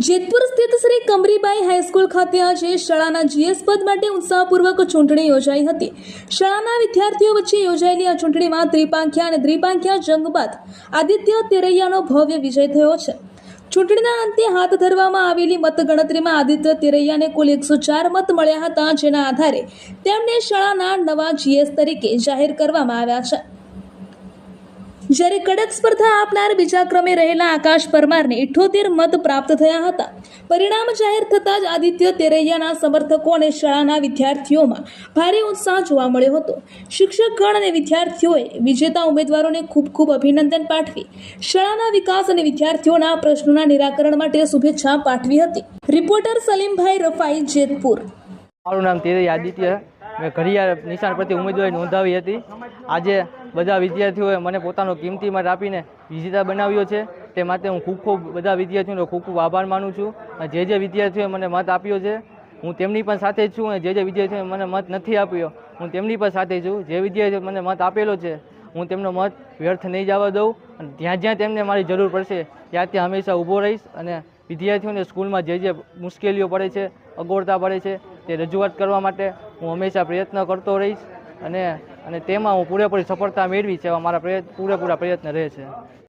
જેતપુર સ્થિત શ્રી કમરીબાઈ હાઈસ્કૂલ ખાતે આજે શાળાના જીએસ પદ માટે ઉત્સાહપૂર્વક ચૂંટણી યોજાઈ હતી। શાળાના વિદ્યાર્થીઓ વચ્ચે યોજાયેલી આ ચૂંટણીમાં ત્રિપાંખ્યા અને દ્વિપાંખ્યા જંગ બાદ આદિત્ય તેરૈયાનો ભવ્ય વિજય થયો છે। ચૂંટણીના અંતે હાથ ધરવામાં આવેલી મતગણતરીમાં આદિત્ય તેરૈયાને કુલ 104 મત મળ્યા હતા, જેના આધારે તેમને શાળાના નવા જીએસ તરીકે જાહેર કરવામાં આવ્યા છે। જ્યારે કડક સ્પર્ધા આપનાર બીજા ક્રમે રહેલા આકાશ પરમારને 78 મત પ્રાપ્ત થયા હતા। પરિણામ જાહેર થતાં જ આદિત્ય તેરૈયાના સમર્થકો અને શાળાના વિદ્યાર્થીઓમાં ભારે ઉત્સાહ જોવા મળ્યો હતો। શિક્ષકગણ અને વિદ્યાર્થીઓએ વિજેતા ઉમેદવારોને ખૂબ અભિનંદન પાઠવી શાળાના વિકાસ અને વિદ્યાર્થીઓના પ્રશ્નોના નિરાકરણ માટે શુભેચ્છા પાઠવી હતી। રિપોર્ટર સલીમભાઈ રફાઈ, જેતપુર। મારું નામ તેરૈયા આદિત્ય, મેં ઘડિયાળ નિશાન પરથી ઉમેદવારી નોંધાવી હતી। આજે બધા વિદ્યાર્થીઓએ મને પોતાનો કિંમતી મત આપીને વિજેતા બનાવ્યો છે, તે માટે હું ખૂબ બધા વિદ્યાર્થીઓનો ખૂબ આભાર માનું છું। અને જે વિદ્યાર્થીઓએ મને મત આપ્યો છે હું તેમની પણ સાથે જ છું, અને જે વિદ્યાર્થીઓએ મને મત નથી આપ્યો હું તેમની પણ સાથે છું। જે વિદ્યાર્થીઓએ મને મત આપેલો છે હું તેમનો મત વ્યર્થ નહીં જવા દઉં, અને જ્યાં તેમને મારી જરૂર પડશે ત્યાં હંમેશા ઊભો રહીશ, અને વિદ્યાર્થીઓને સ્કૂલમાં જે મુશ્કેલીઓ પડે છે, અગવડતા પડે છે તે રજૂઆત કરવા માટે હું હંમેશા પ્રયત્ન કરતો રહીશ, અને તેમાં હું પૂરેપૂરી સફળતા મેળવીશ એવા મારા પૂરેપૂરા પ્રયત્ન રહે છે।